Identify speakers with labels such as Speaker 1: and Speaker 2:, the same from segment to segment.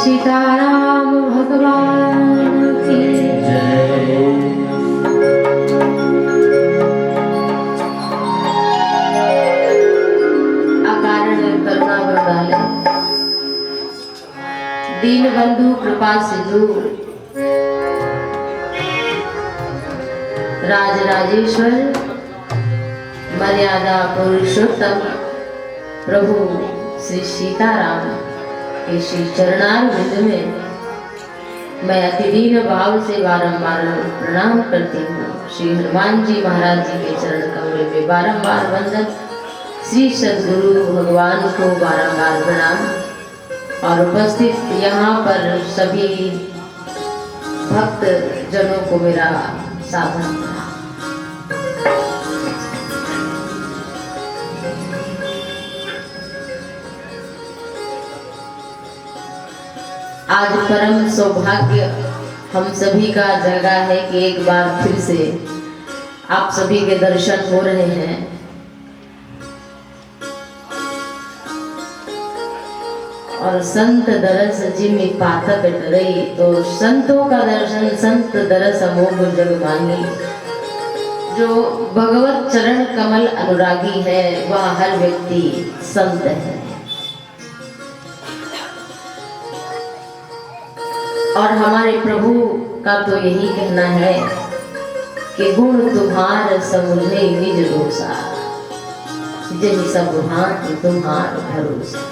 Speaker 1: सीताराम भगवान की जय। अकारण करुणा वरदाले दीन बंधु कृपा सिंधु राजराजेश्वर मर्यादा पुरुषोत्तम प्रभु श्री सीताराम के श्री चरणारविंद में मैं अति दीन भाव से बारंबार प्रणाम करती हूँ। श्री हनुमान जी महाराज जी के चरण कमल में बारंबार वंदन, श्री सद्गुरु भगवान को बारंबार प्रणाम और उपस्थित यहाँ पर सभी भक्त जनों को मेरा साधन। आज परम सौभाग्य हम सभी का जगा है कि एक बार फिर से आप सभी के दर्शन हो रहे हैं। और संत दरस जिमि पातक डरई, तो संतों का दर्शन संत दरस अमोघ जग मांगी। जो भगवत चरण कमल अनुरागी है वह हर व्यक्ति संत है। और हमारे प्रभु का तो यही कहना है कि गुण तुम्हार समुझे निज दोषा, जहि सब हाथ तुम्हार भरोसा।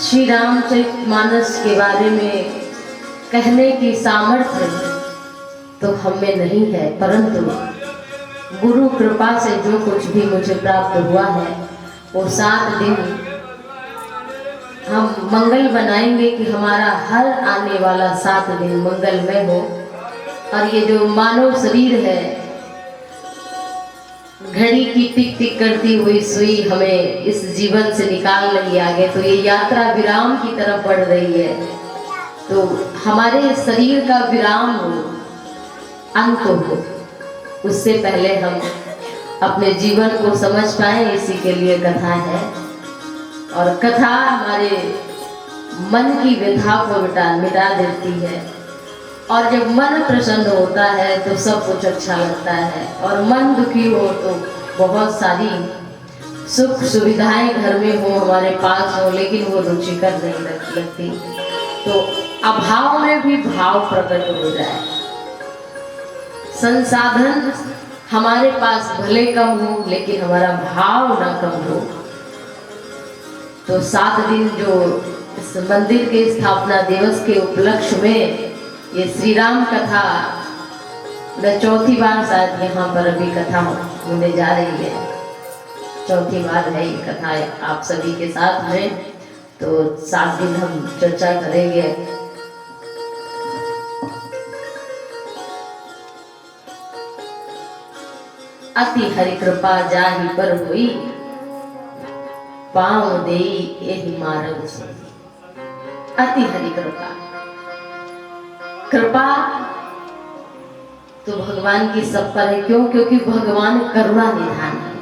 Speaker 1: श्री रामचरितमानस के बारे में कहने की सामर्थ्य तो हमें नहीं है, परंतु गुरु कृपा से जो कुछ भी मुझे प्राप्त हुआ है वो 7 दिन हम मंगल बनाएंगे कि हमारा हर आने वाला 7 दिन मंगलमय हो। और ये जो मानव शरीर है, घड़ी की टिक टिक करती हुई सुई हमें इस जीवन से निकाल रही आगे, तो ये यात्रा विराम की तरफ बढ़ रही है। तो हमारे शरीर का विराम हो, अंत हो, उससे पहले हम अपने जीवन को समझ पाए, इसी के लिए कथा है। और कथा हमारे मन की व्यथा को मिटा देती है। और जब मन प्रसन्न होता है तो सब कुछ अच्छा लगता है, और मन दुखी हो तो बहुत सारी सुख सुविधाएं घर में हो, हमारे पास हो, लेकिन वो रुचिकर नहीं लगती। तो अभाव में भी भाव प्रकट हो जाए। संसाधन हमारे पास भले कम हो, लेकिन हमारा भाव ना कम हो। तो 7 दिन जो इस मंदिर के स्थापना दिवस के उपलक्ष्य में ये श्री राम कथा 4थी बार शायद यहाँ पर अभी कथा होने जा रही है। 4थी बार है ये कथा आप सभी के साथ में। तो 7 दिन हम चर्चा करेंगे। अति हरि कृपा जाहि पर हुई, पाँव देई एहि मार्ग से। अति हरि कृपा, कृपा तो भगवान की सब पर है। क्यों? क्योंकि भगवान करुणा निधान है,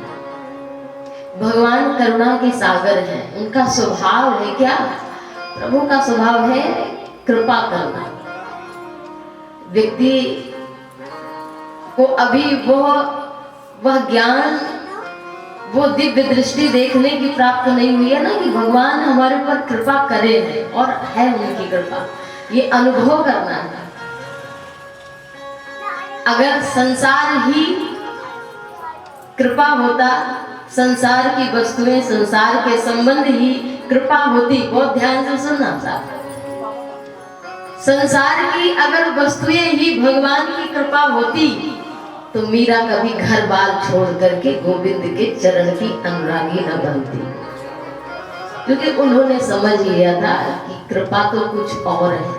Speaker 1: भगवान करुणा के सागर हैं। उनका स्वभाव है क्या? प्रभु का स्वभाव है कृपा करना। व्यक्ति को अभी वह ज्ञान, वो दिव्य दृष्टि देखने की प्राप्त नहीं हुई है ना, कि भगवान हमारे ऊपर कृपा करे हैं और है उनकी कृपा, ये अनुभव करना है। अगर संसार ही कृपा होता, संसार की वस्तुएं, संसार के संबंध ही कृपा होती, बहुत ध्यान से सुनना साहब, संसार की अगर वस्तुएं ही भगवान की कृपा होती तो मीरा कभी घर बार छोड़ करके गोविंद के चरण की अनुरागी न बनती, क्योंकि उन्होंने समझ लिया था कि कृपा तो कुछ और है।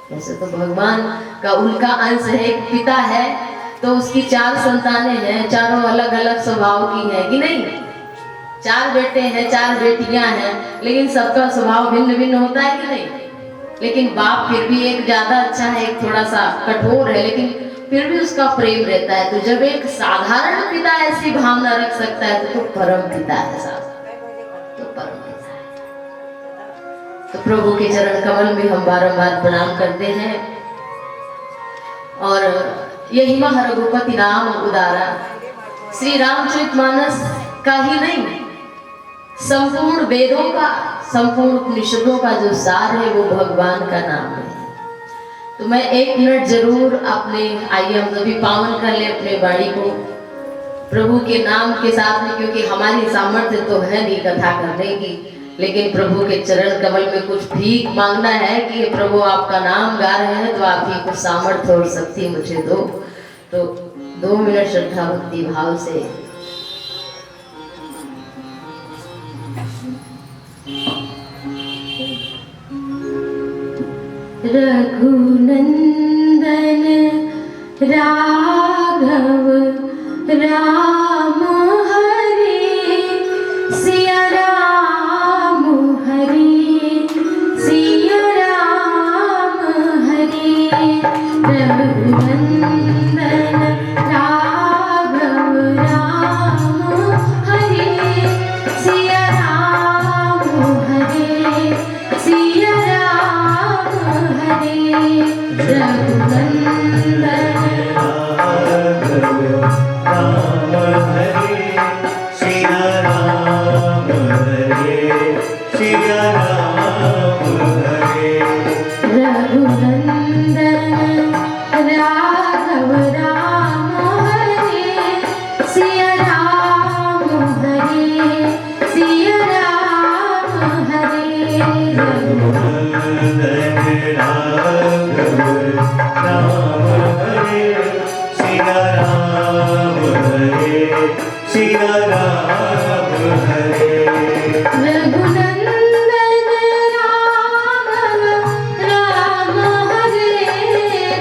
Speaker 1: वैसे तो भगवान का उनका अंश है, एक पिता है तो उसकी 4 संतानें हैं, चारों अलग अलग स्वभाव की हैं कि नहीं, 4 बेटे हैं, 4 बेटियां हैं, लेकिन सबका स्वभाव भिन्न भिन्न होता है कि नहीं। लेकिन बाप फिर भी एक ज्यादा अच्छा है, एक थोड़ा सा कठोर है, लेकिन फिर भी उसका प्रेम रहता है। तो जब एक साधारण पिता ऐसी भावना रख सकता है तो परम पिता है साहब, तो परम पिता है। तो प्रभु के चरण कमल में हम बारंबार प्रणाम करते हैं। और यही मह रघुपति राम उदारा, श्री रामचरितमानस का ही नहीं, संपूर्ण वेदों का, संपूर्ण उपनिषदों का जो सार है वो भगवान का नाम है। तो मैं 1 मिनट जरूर अपने, आइए हम सभी पावन कर ले अपने वाणी को प्रभु के नाम के साथ में, क्योंकि हमारी सामर्थ्य तो है नहीं कथा करने की, लेकिन प्रभु के चरण कमल में कुछ भीख मांगना है कि प्रभु आपका नाम गा रहे हैं तो आप ही कुछ सामर्थ्य और शक्ति मुझे दो। तो 2 मिनट श्रद्धा भक्ति भाव से रघुनंदन राघव राम हरे, सिया राम हरे, सिया राम हरे। रघुनंदन राघव राम हरे, सिया राम हरे, सिया राम हरे। रघुनंदन
Speaker 2: राम हरे, सिया राम हरे, सिया राम हरे।
Speaker 1: रघुनंदन राघव राम हरे, सिया राम हरे, सिया राम हरे।
Speaker 2: रघुनंदन राघव राम हरे, सिया राम हरे, सिया राम हरे।
Speaker 1: रघुनंदन राघव राम हरे,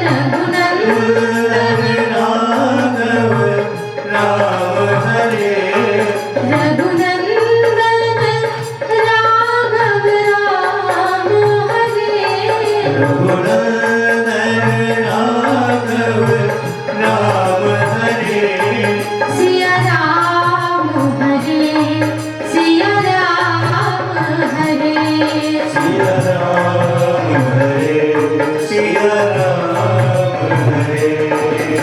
Speaker 1: रघुनंदन
Speaker 2: राघव राम हरे,
Speaker 1: रघुनंदन राघव राम हरे।
Speaker 2: रघुनंदन राघव राम हरे,
Speaker 1: सिया राम हरे, सिया राम हरे।
Speaker 2: सिया राम हरे, सिया राम हरे।
Speaker 1: हरे हरे।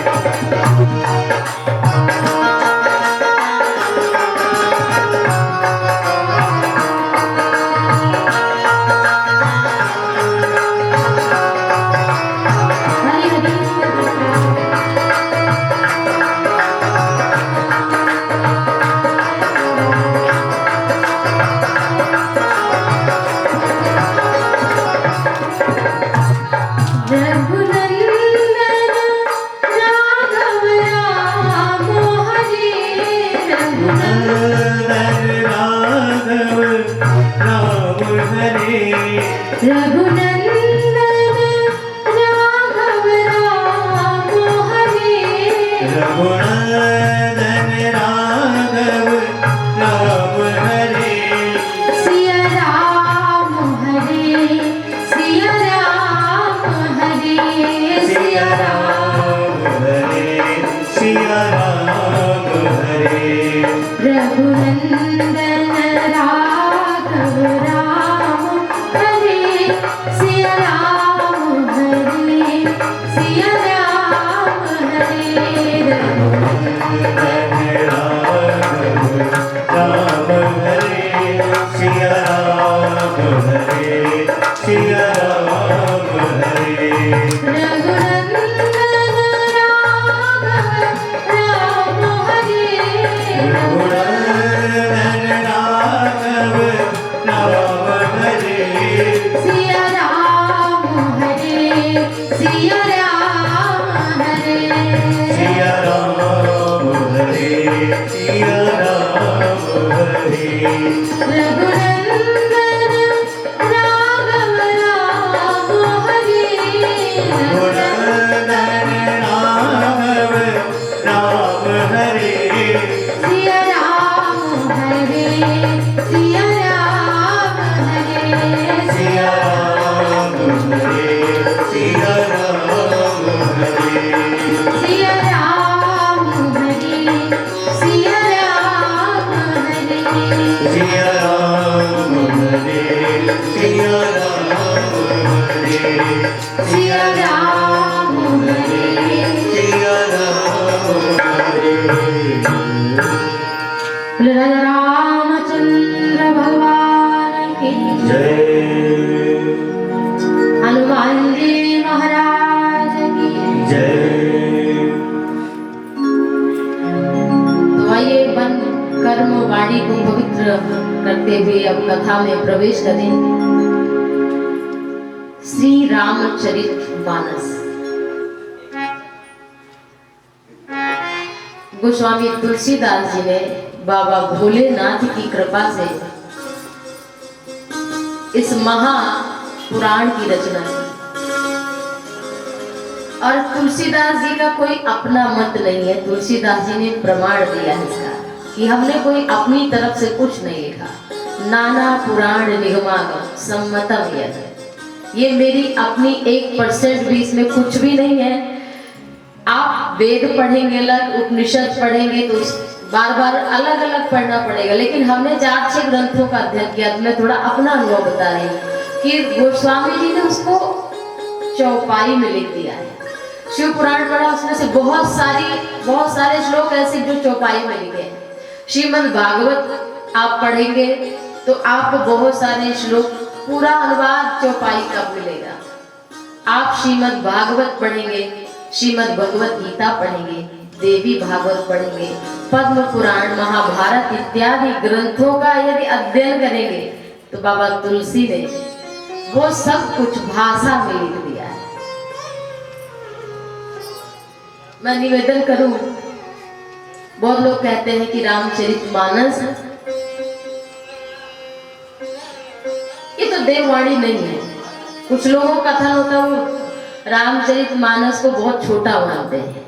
Speaker 1: रघुनंदन राघव राम हरे,
Speaker 2: रघुनंदन राघव राम हरे,
Speaker 1: रघुनंदन राघव राम हरे।
Speaker 2: रघुनंदन राघव राम हरे,
Speaker 1: सिया राम हरे, सिया राम हरे,
Speaker 2: सिया राम हरे, सिया राम हरे।
Speaker 1: रघुनंदन राघव राम हरे, सिया राम हरे, सिया राम हरे। रामचंद्र भगवान की हनुमान जी महाराज की तो आइए वन कर्म वाणी को पवित्र करते हुए अब कथा में प्रवेश करें। श्री रामचरितमानस। गोस्वामी तुलसीदास जी ने बाबा भोलेनाथ की कृपा से इस महापुराण की रचना की। और तुलसीदास जी का कोई अपना मत नहीं है। तुलसीदास जी ने प्रमाण दिया है इसका कि हमने कोई अपनी तरफ से कुछ नहीं लिखा। नाना पुराण निगमागम सम्मतम यत्। ये मेरी अपनी 1% भी इसमें कुछ भी नहीं है। आप वेद पढ़ेंगे अलग, उपनिषद पढ़ेंगे तो बार बार अलग अलग पढ़ना पड़ेगा। लेकिन हमने 4-6 ग्रंथों का अध्ययन किया तो मैं थोड़ा अपना अनुभव बता रही हूँ कि गोस्वामी जी ने उसको चौपाई में लिख दिया है। शिव पुराण पढ़ा, उसमें से बहुत सारे श्लोक ऐसे जो चौपाई में लिखे हैं। श्रीमद् भागवत आप पढ़ेंगे तो आपको बहुत सारे श्लोक पूरा अनुवाद चौपाई का मिलेगा। आप श्रीमद् भागवत पढ़ेंगे, श्रीमद् भगवत गीता पढ़ेंगे, देवी भागवत पढ़ेंगे, पद्म पुराण, महाभारत इत्यादि ग्रंथों का यदि अध्ययन करेंगे तो बाबा तुलसी ने वो सब कुछ भाषा में लिख दिया है। मैं निवेदन करूं, बहुत लोग कहते हैं कि रामचरितमानस ये तो देववाणी नहीं है। कुछ लोगों का कथन होता है वो रामचरितमानस को बहुत छोटा मानते हैं।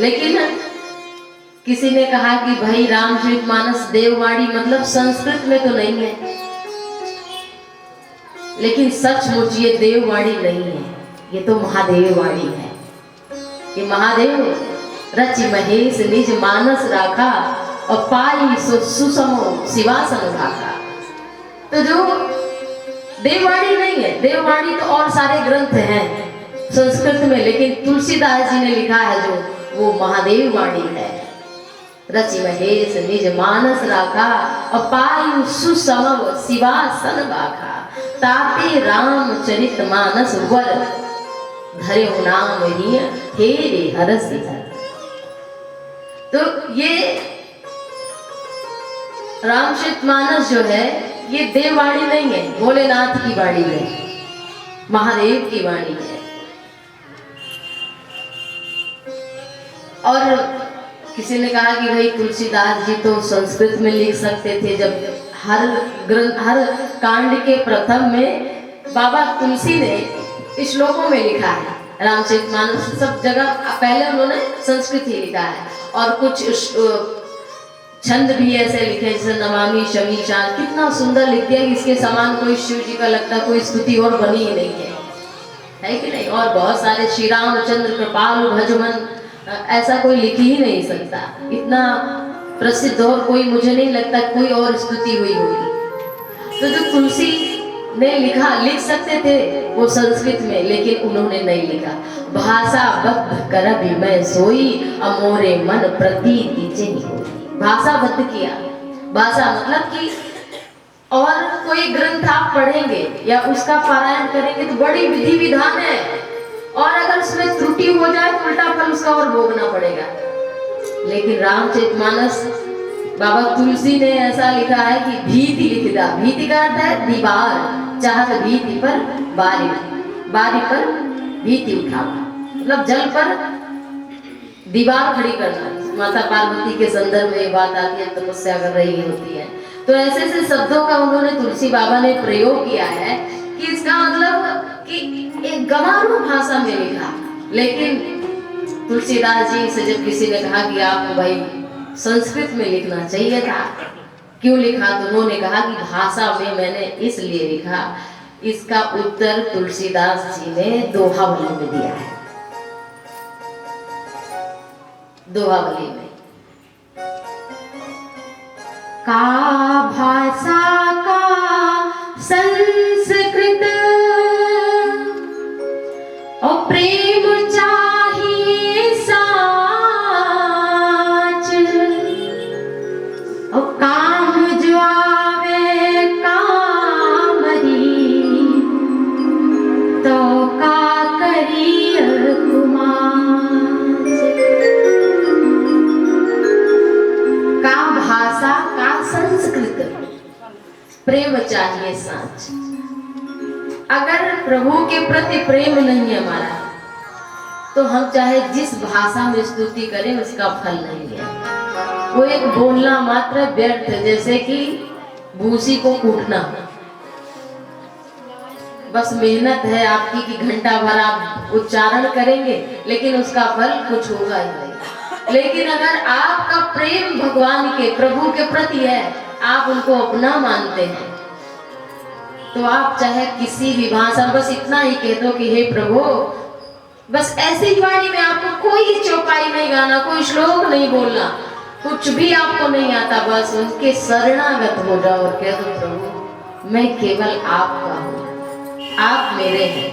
Speaker 1: लेकिन किसी ने कहा कि भाई रामचरितमानस देववाणी मतलब संस्कृत में तो नहीं है। लेकिन सचमुच ये देववाणी नहीं है, ये तो महादेव वाणी है। ये महादेव रचि महेश निज मानस राखा और पाई सुसमो शिवासन राखा। तो जो देववाणी नहीं है, देववाणी तो और सारे ग्रंथ हैं संस्कृत में, लेकिन तुलसीदास जी ने लिखा है जो वो महादेव वाणी है। रचि महेश निज मानस राखा और पाई सुसमव शिवासन राखा। ताते रामचरितमानस वर धरे नाम ही हे रे हरस हर। तो ये रामचरितमानस जो है ये देववाणी नहीं है, भोलेनाथ की वाणी है, महादेव की वाणी है। और किसी ने कहा कि भाई तुलसीदास जी तो संस्कृत में लिख सकते थे, जब हर कांड के प्रथम में बाबा तुलसी ने श्लोकों में लिखा है। रामचरितमानस सब जगह पहले उन्होंने संस्कृत ही लिखा है और कुछ छंद भी ऐसे लिखे जैसे नमामि शमीशान, कितना सुंदर लिख दिया कि इसके समान कोई शिव जी का लगता कोई स्तुति और बनी ही नहीं है कि नहीं। और बहुत सारे श्री रामचंद्र कृपालु भजमन ऐसा कोई लिख ही नहीं सकता, इतना प्रसिद्ध और कोई मुझे नहीं लगता कोई और स्तुति हुई होगी। तो जो तुलसी ने लिखा, लिख सकते थे वो संस्कृत में, लेकिन उन्होंने नहीं लिखा। भाषा बद्ध करबि मैं सोई, अमोरे मन प्रतीति जिनि होई। भाषा बद्ध किया। भाषा मतलब कि और कोई ग्रंथ आप पढ़ेंगे या उसका पारायण करेंगे तो बड़ी विधि विधान है, और अगर उसमें त्रुटि हो जाए तो उल्टा फल उसका और भोगना पड़ेगा। लेकिन रामचरितमानस बाबा तुलसी ने ऐसा लिखा है कि भीति लिख दा। भीति का अर्थ है दीवार, चाहत भीति पर बारी, बारी पर भीति उठाना, मतलब जल पर दीवार खड़ी करना। माता पार्वती के संदर्भ में ये बात आती है, तपस्या कर रही होती है। तो ऐसे ऐसे शब्दों का उन्होंने तुलसी बाबा ने प्रयोग किया है कि इसका मतलब कि एक गंवारू भाषा में लिखा। लेकिन तुलसीदास जी से जब किसी ने कहा कि आपको भाई संस्कृत में लिखना चाहिए था, क्यों लिखा, तो उन्होंने कहा कि भाषा में मैंने इसलिए लिखा। इसका उत्तर तुलसीदास जी ने दोहावली में दिया है। दोहावली में का भाषा का संस्कृत और प्रेम चाहिए साच, और काम जो आवे कामरी, तो का करिय कुमार। का भाषा का संस्कृत, प्रेम चाहिए साच। अगर प्रभु के प्रति प्रेम नहीं है हमारा, तो हम चाहे जिस भाषा में स्तुति करें उसका फल नहीं है। वो एक बोलना मात्र व्यर्थ, जैसे कि भूसी को कूटना। बस मेहनत है आपकी कि घंटा भर आप उच्चारण करेंगे, लेकिन उसका फल कुछ होगा ही नहीं। लेकिन अगर आपका प्रेम भगवान के, प्रभु के प्रति है, आप उनको अपना मानते हैं, तो आप चाहे किसी भी भाषा, बस इतना ही कह दो कि हे प्रभु, बस ऐसी वाणी में आपको कोई चौपाई नहीं गाना, कोई श्लोक नहीं बोलना, कुछ भी आपको नहीं आता, बस उनके शरणागत हो जाओ और कह दो प्रभु मैं केवल आपका हूँ, आप मेरे हैं।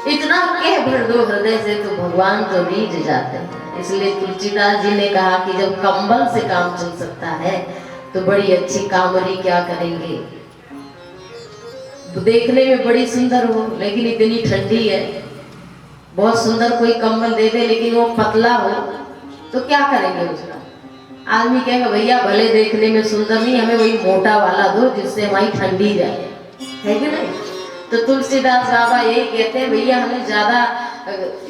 Speaker 1: इतना कह भर दो हृदय से तो भगवान तो रीझ जाते हैं। इसलिए तुलसीदास जी ने कहा कि जब कंबल से काम चल सकता है तो बड़ी अच्छी कामरी क्या करेंगे। देखने में बड़ी सुंदर हो लेकिन इतनी ठंडी है, बहुत सुंदर कोई कंबल दे दे लेकिन वो पतला हो तो क्या करेंगे उसका। आदमी कहेगा भैया भले देखने में सुंदर नहीं, हमें वही मोटा वाला दो जिससे हमारी ठंडी जाए, है कि नहीं। तो तुलसीदास बाबा यही कहते हैं भैया हमें ज्यादा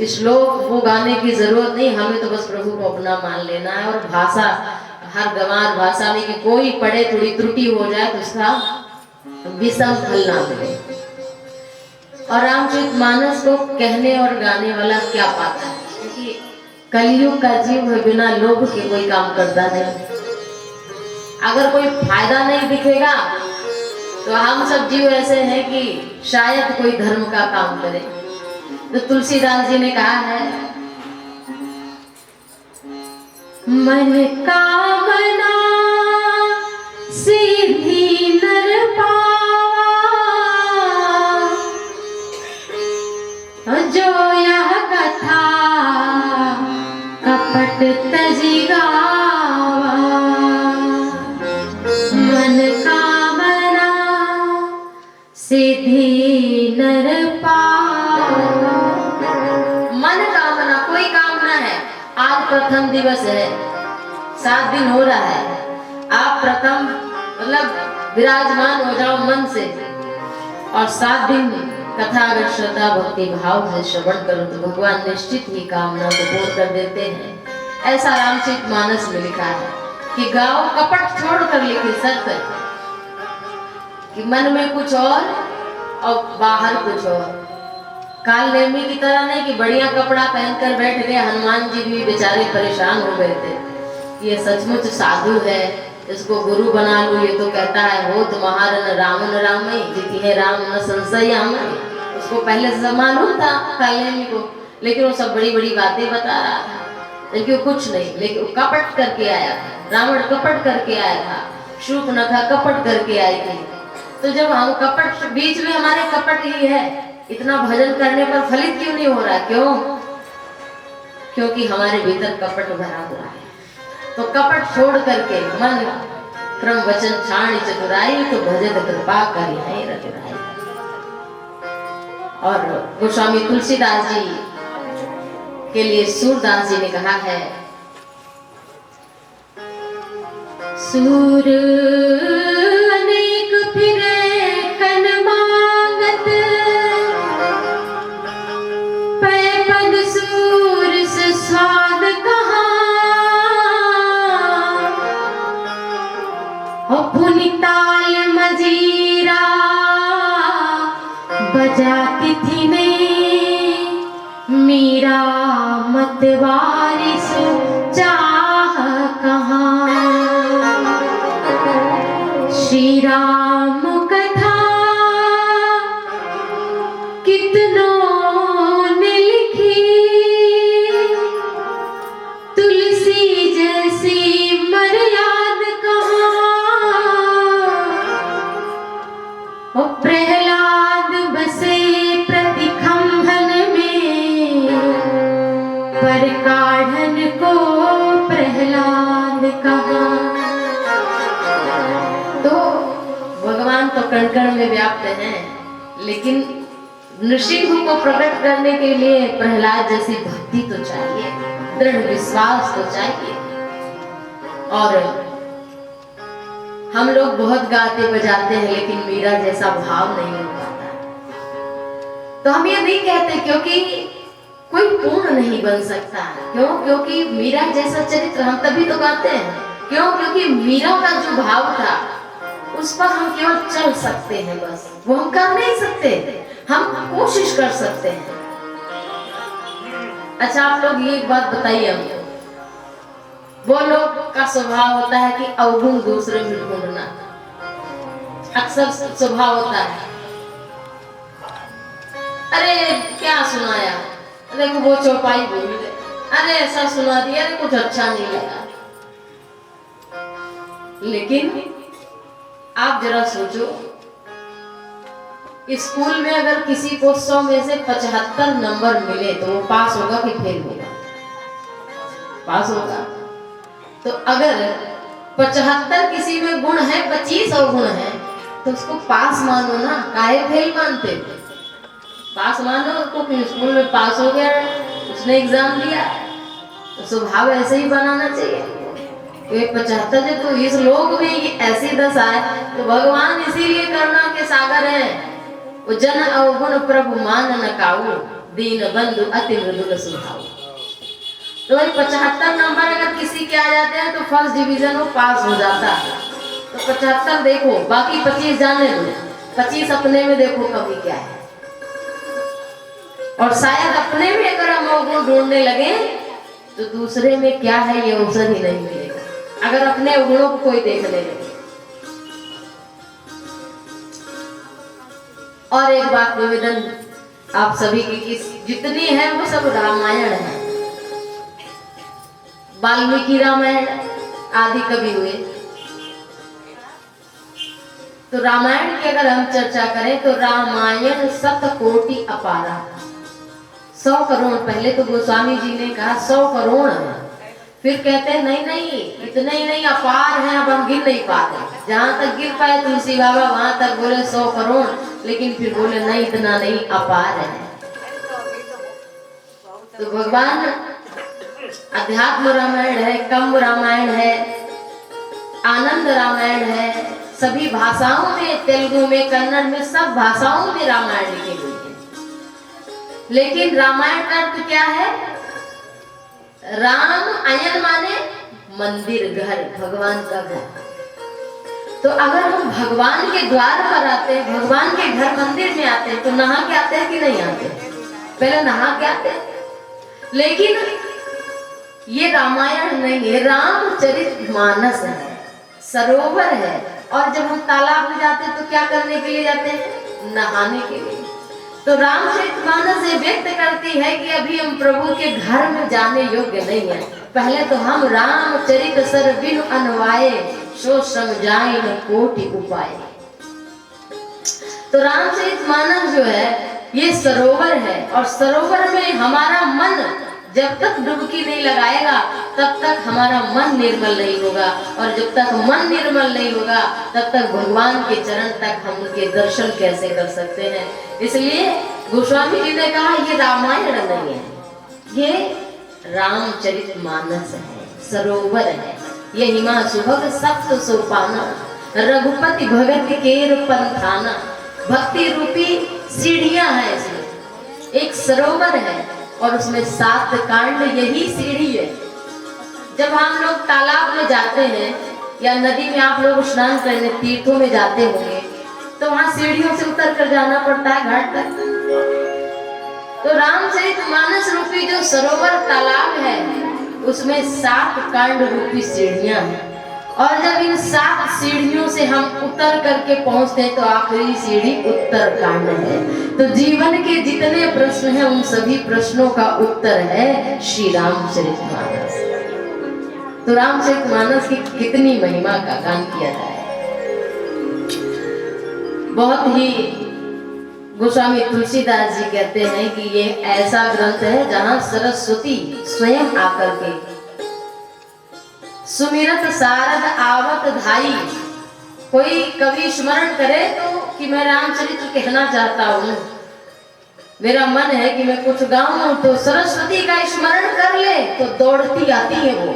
Speaker 1: श्लोक वो गाने की जरूरत नहीं, हमें तो बस प्रभु को अपना मान लेना है। और भाषा हर गंवार भाषा में कि कोई पढ़े थोड़ी त्रुटि हो जाए तो उसका विषम फल ना मिले। और रामचरितमानस को कहने और गाने वाला क्या पाता है, क्योंकि कलयुग का जीव है, बिना लोभ के कोई काम करता नहीं। अगर कोई फायदा नहीं दिखेगा तो हम सब जीव ऐसे हैं कि शायद कोई धर्म का काम करे। तो तुलसीदास जी ने कहा है मन कामना सीधी नर पावा, जो यह कथा कपट तजी गावा। मन कामना सीधी नर पावा। मन कामना, कोई कामना है, आज प्रथम दिवस है, 7 दिन हो रहा है, आप प्रथम मतलब विराजमान हो जाओ मन से, और 7 दिन कथा अगर श्रद्धा भक्ति भाव से श्रवण करो तो भगवान निश्चित ही कामना को पूर्ण कर देते हैं। ऐसा रामचरितमानस में लिखा है कि गाओ कपट छोड़ कर लिखे सत्य, कि मन में कुछ और बाहर कुछ और। काल नेमी की तरह नहीं कि बढ़िया कपड़ा पहनकर बैठ गए, हनुमान जी भी बेचारे परेशान हो गए थे, ये सचमुच साधु है, इसको गुरु बना लूं, ये तो कहता है हो तुम्हारा रामन रामई जीती है राम न संशय हमें। उसको पहले से मालूम था काल नेमी को, लेकिन वो सब बड़ी बड़ी बातें बता रहा था, लेकिन वो कुछ नहीं, लेकिन वो कपट करके आया था। रावण कपट करके आया था, शूर्पणखा कपट करके आई थी, तो जब हम कपट बीच में हमारे कपट ही है, इतना भजन करने पर फलित क्यों नहीं हो रहा? क्यों? क्योंकि हमारे भीतर कपट भरा हुआ है। तो कपट छोड़ करके मन क्रम वचन छाणी चतुराई, तो भजत कृपा करी है रघुराई। और गोस्वामी तुलसीदास जी के लिए सूरदास जी ने कहा है, सूर अनेक फिरे कन मांगत, पै पद सूर से स्वाद कहाँ, पुनिताल मजीरा बजाती थी ने, मीरा मतवारिस चाह कहाँ, श्री राम कथा कितनों ने लिखी, तुलसी जैसी मर्याद कहाँ, और प्रहलाद बसे प्रति खंभन में, पर काढ़न को प्रहलाद कहाँ। तो भगवान तो कण कण में व्याप्त हैं, लेकिन नृसिंह को प्रकट करने के लिए प्रहलाद जैसी भक्ति तो चाहिए, दृढ़ विश्वास तो चाहिए। और हम लोग बहुत गाते बजाते हैं, लेकिन मीरा जैसा भाव नहीं हो पाता। तो हम ये नहीं कहते क्योंकि कोई पूर्ण नहीं बन सकता। क्यों? क्योंकि मीरा जैसा चरित्र हम तभी तो गाते हैं। क्यों? क्योंकि मीरा का जो भाव था उस पर हम केवल चल सकते हैं, बस वो हम कर नहीं सकते, हम कोशिश कर सकते हैं। अच्छा, आप लोग ये एक बात बताइए हमको, वो लोग का स्वभाव होता है कि अवगुण दूसरे में ढूंढना, अक्सर स्वभाव होता है। अरे क्या सुनाया, देखो वो चौपाई बोल दे, अरे ऐसा सुना दिया, अरे कुछ अच्छा नहीं लगा। लेकिन आप जरा सोचो, स्कूल में अगर किसी को 100 में से 75 नंबर मिले तो वो पास होगा कि फेल होगा? पास होगा। तो अगर 75 किसी में गुण है, 25 और गुण है, तो उसको पास मानो ना, काहे फेल मानते? पास मानो उसको कि स्कूल में पास हो गया, उसने एग्जाम दिया, तो स्वभाव ऐसे ही बनाना चाहिए। 75 तो इस लोक में ऐसी दशा है, तो भगवान इसीलिए करुणा के सागर हैं। वो जन अवगुण प्रभु मान न काऊ, दीन बंधु अति मृदुल स्वभाव। तो वही 75 नंबर अगर किसी के आ जाते हैं तो फर्स्ट डिवीजन वो पास हो जाता है। तो 75 देखो, बाकी 25 जाने दो, 25 अपने में देखो कमी क्या है। और शायद अपने में अगर हम अवगुण ढूंढने लगे तो दूसरे में क्या है ये अवसर ही नहीं मिलेगा, अगर अपने अवगुणों को कोई देखने लगे। और एक बात निवेदन आप सभी की, जितनी है वो सब रामायण है। वाल्मीकि रामायण आदि कवि हुए, तो रामायण की अगर हम चर्चा करें तो रामायण 7 कोटि अपारा, 100 करोड़। पहले तो गोस्वामी जी ने कहा 100 करोड़ है, फिर कहते हैं नहीं नहीं इतने ही नहीं, अपार है, अब हम गिन नहीं पाते। जहां तक गिन पाए तुलसी बाबा वहां तक बोले 100 करोड़, लेकिन फिर बोले नहीं इतना नहीं, अपार है। तो भगवान अध्यात्म रामायण है, कम्ब रामायण है, आनंद रामायण है, सभी भाषाओं में, तेलुगु में, कन्नड़ में, सब भाषाओं में रामायण लिखी हुई है। लेकिन रामायण का अर्थ क्या है? राम अयन माने मंदिर, घर, भगवान का घर। तो अगर हम भगवान के द्वार पर आते हैं, भगवान के घर मंदिर में आते हैं, तो नहा के आते हैं कि नहीं आते? पहले नहा के आते हैं। लेकिन ये रामायण नहीं है, रामचरितमानस है, सरोवर है। और जब हम तालाब में जाते हैं तो क्या करने के लिए जाते हैं? नहाने के लिए। तो रामचरितमानस ये व्यक्त करती है कि अभी हम प्रभु के घर में जाने योग्य नहीं है। पहले तो हम रामचरित सर बिनु अनवाए, सो समझाए न कोटि उपाय। तो रामचरितमानस जो है ये सरोवर है, और सरोवर में हमारा मन जब तक डुबकी नहीं लगाएगा तब तक हमारा मन निर्मल नहीं होगा, और जब तक मन निर्मल नहीं होगा तब तक भगवान के चरण तक हम उनके दर्शन कैसे कर सकते हैं। इसलिए गोस्वामी जी ने कहा ये रामायण नहीं है, ये रामचरितमानस है, सरोवर है। ये हिमा सुभग सप्त सोपाना, रघुपति भगत केर पंथाना। भक्ति रूपी सीढ़ियां हैं इसमें, एक सरोवर है और उसमें 7 कांड, यही सीढ़ी है। जब हम लोग तालाब में जाते हैं या नदी में आप लोग स्नान करने तीर्थों में जाते होंगे तो वहां सीढ़ियों से उतर कर जाना पड़ता है घाट तक। तो रामचरितमानस रूपी जो सरोवर तालाब है उसमें 7 कांड रूपी सीढ़ियां हैं, और जब इन 7 सीढ़ियों से हम उतर करके पहुंचते हैं तो आखिरी सीढ़ी उत्तर कांड है। तो जीवन के जितने प्रश्न हैं उन सभी प्रश्नों का उत्तर है श्री रामचरितमानस। तो रामचरितमानस की कितनी महिमा का गान किया जाए। बहुत ही गोस्वामी तुलसीदास जी कहते हैं कि ये ऐसा ग्रंथ है जहां सरस्वती स्वयं आकर के सुमिरत सारद आवत धाई। कोई कवि स्मरण करे तो कि मैं रामचरित्र कहना चाहता हूँ, मेरा मन है कि मैं कुछ गाऊं, तो सरस्वती का स्मरण कर ले तो दौड़ती आती है वो।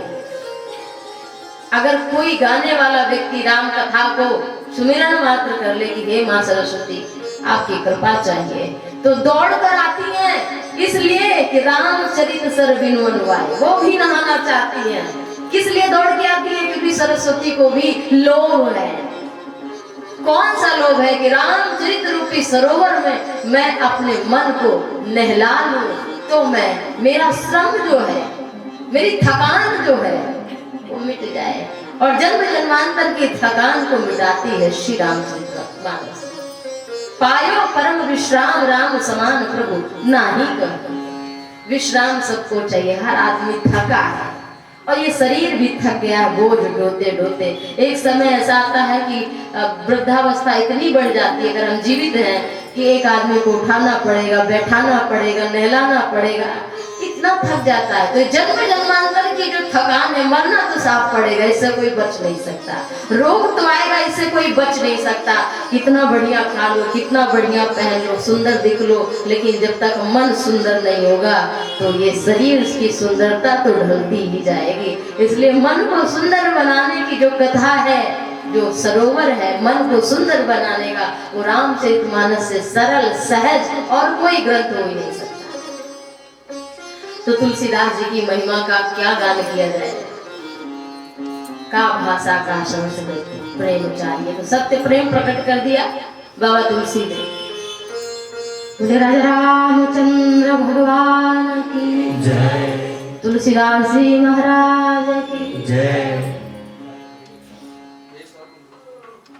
Speaker 1: अगर कोई गाने वाला व्यक्ति राम कथा को सुमिरन मात्र कर ले कि हे माँ सरस्वती आपकी कृपा चाहिए, तो दौड़ कर आती है, इसलिए कि रामचरित सर बिनु अनुवाए, वो भी नहाना चाहती है। किस लिए दौड़ के आती है? क्योंकि सरस्वती को भी लोभ है। कौन सा लोभ है? कि रामचरित रूपी सरोवर में मैं अपने मन को नहला लूं तो मैं, मेरा श्रम जो है, मेरी थकान जो है वो मिट जाए, और जन्म जन्मांतर की थकान को मिटाती है श्री रामचरितमानस। पायो परम विश्राम राम समान प्रभु नाही कह। विश्राम सबको चाहिए, हर आदमी थका है और ये शरीर भी थक गया बोझ ढोते ढोते। एक समय ऐसा आता है कि वृद्धावस्था इतनी बढ़ जाती है अगर हम जीवित हैं कि एक आदमी को उठाना पड़ेगा, बैठाना पड़ेगा, नहलाना पड़ेगा, इतना थक जाता है। तो जन्म जन्मांतर की जो थकान है, मरना तो साफ पड़ेगा, इससे कोई बच नहीं सकता। रोग तो आएगा, इससे कोई बच नहीं सकता। कितना बढ़िया खा लो, कितना बढ़िया पहन लो, सुंदर दिख लो, लेकिन जब तक मन सुंदर नहीं होगा तो ये शरीर की सुंदरता तो ढलती ही जाएगी। इसलिए मन को सुंदर बनाने की जो कथा है, जो सरोवर है मन को सुंदर बनाने का, वो रामचरितमानस से सरल सहज और कोई ग्रंथ हो ही नहीं सकता। तो तुलसीदास जी की महिमा का क्या गान किया जाए। का भाषा का संस्कृत प्रेम चाहिए, तो सत्य प्रेम प्रकट कर दिया बाबा तुलसी ने। मुझे राजा रामचंद्र भगवान की
Speaker 2: जय,
Speaker 1: तुलसीदास जी महाराज की
Speaker 2: जय।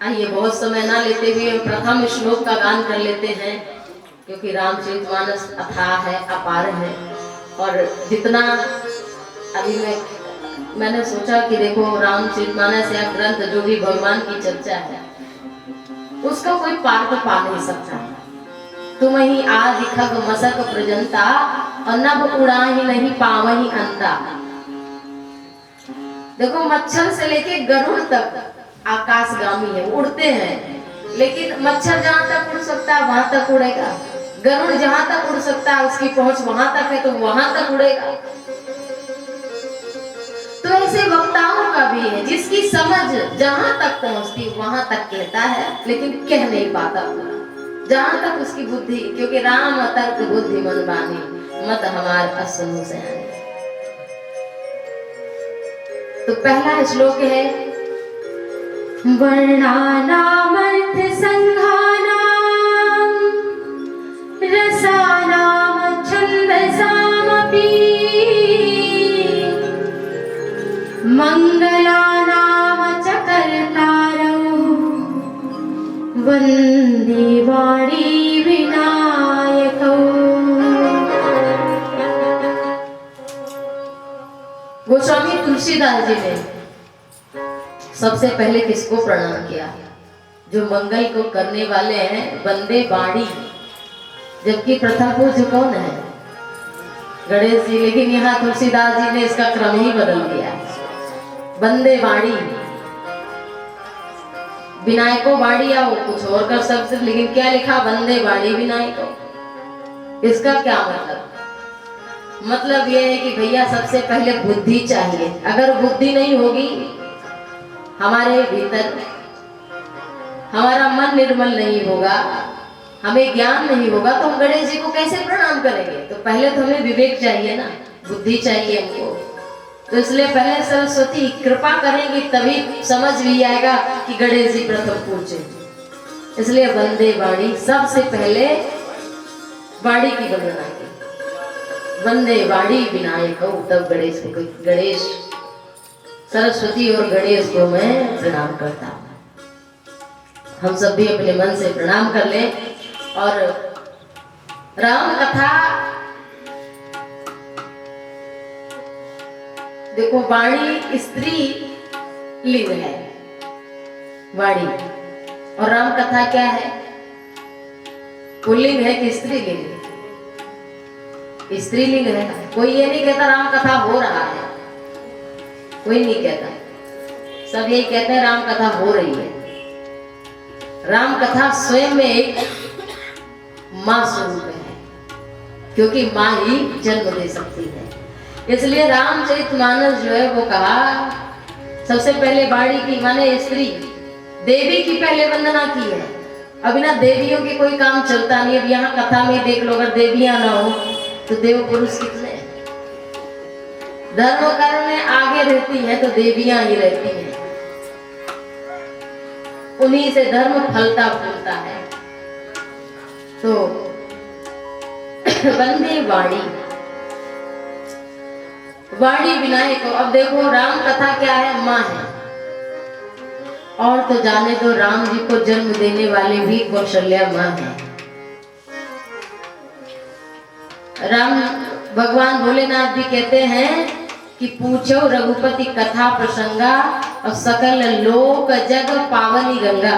Speaker 1: आइए बहुत समय ना लेते हुए प्रथम श्लोक का गान कर लेते हैं, क्योंकि रामचरितमानस अथाह है, अपार है। और जितना अभी मैंने सोचा कि देखो रामचरितमानस या ग्रंथ जो भी भगवान की चर्चा है उसका कोई पार तो पा नहीं सकता। तुम ही आदि खग मसक प्रजंता, और नभ उड़ा ही नहीं पावही अंता। देखो मच्छर से लेके गरुड़ तक आकाशगामी है, उड़ते हैं, लेकिन मच्छर जहां तक उड़ सकता है वहां तक उड़ेगा, गरुड़ जहां तक उड़ सकता है उसकी पहुंच वहां तक है तो वहां तक उड़ेगा। तो ऐसे वक्ताओं का भी है, जिसकी समझ जहां तक पहुंचती वहां तक कहता है, लेकिन कह नहीं पाता पूरा, जहां तक उसकी बुद्धि, क्योंकि राम तर्क बुद्धि मन बानी, मत हमार असनु से आने। तो पहला श्लोक है वर्णानामर्थ संघानाम रसानाम छंदसामपि मंगलानाम च कर्तारौ वंदे वाणी विनायकौ। गोस्वामी तुलसीदास जी ने सबसे पहले किसको प्रणाम किया? जो मंगल को करने वाले हैं बंदे बाड़ी, जबकि प्रथम पूज्य कौन है? गणेश जी। लेकिन यहाँ तुलसीदास जी ने इसका क्रम ही बदल दिया। बंदे बाड़ी, विनायको बाड़ी आओ कुछ और कर सकते, लेकिन क्या लिखा? बंदे बाड़ी विनायको। इसका क्या मतलब? मतलब यह है कि भैया सबसे पहले बुद्धि चाहिए। अगर बुद्धि नहीं होगी हमारे भीतर, हमारा मन निर्मल नहीं होगा, हमें ज्ञान नहीं होगा, तो हम गणेश जी को कैसे प्रणाम करेंगे? तो पहले तो हमें विवेक चाहिए ना, बुद्धि चाहिए हमको। तो इसलिए पहले सरस्वती कृपा करेंगी तभी समझ भी आएगा कि गणेश जी प्रथम पूज्य। इसलिए वंदे वाणी, सबसे पहले वाणी की वंदना की। वंदे वाणी विनायक, तब गणेश को, गणेश सरस्वती और गणेश को मैं प्रणाम करता हूँ। हम सब भी अपने मन से प्रणाम कर लें। और राम कथा देखो, वाणी स्त्री लिंग है, वाणी, और राम कथा क्या है? पुल्लिंग है कि स्त्रीलिंग? स्त्रीलिंग है। कोई ये नहीं कहता राम कथा हो रहा है, कोई नहीं कहता, सब यही कहते हैं राम कथा हो रही है। राम कथा स्वयं में एक मां स्वरूप है, क्योंकि मां ही जन्म दे सकती है। इसलिए रामचरितमानस जो है वो कहा सबसे पहले बाड़ी की, माने स्त्री देवी की पहले वंदना की है। अब बिना देवियों के कोई काम चलता नहीं। अब यहाँ कथा में देख लो, अगर देवियां ना हो तो देव पुरुष कितने? धर्म कर्म में आगे रहती हैं तो देवियां ही रहती हैं, उन्हीं से धर्म फलता फूलता है। तो वंदे वाणी, वाणी विनायक। अब देखो राम कथा क्या है? माँ है। और तो जाने दो, राम जी को जन्म देने वाले भी कौशल्या माँ है। राम भगवान भोलेनाथ भी कहते हैं कि पूछो रघुपति कथा प्रसंगा, और सकल लोक जग पावनी गंगा।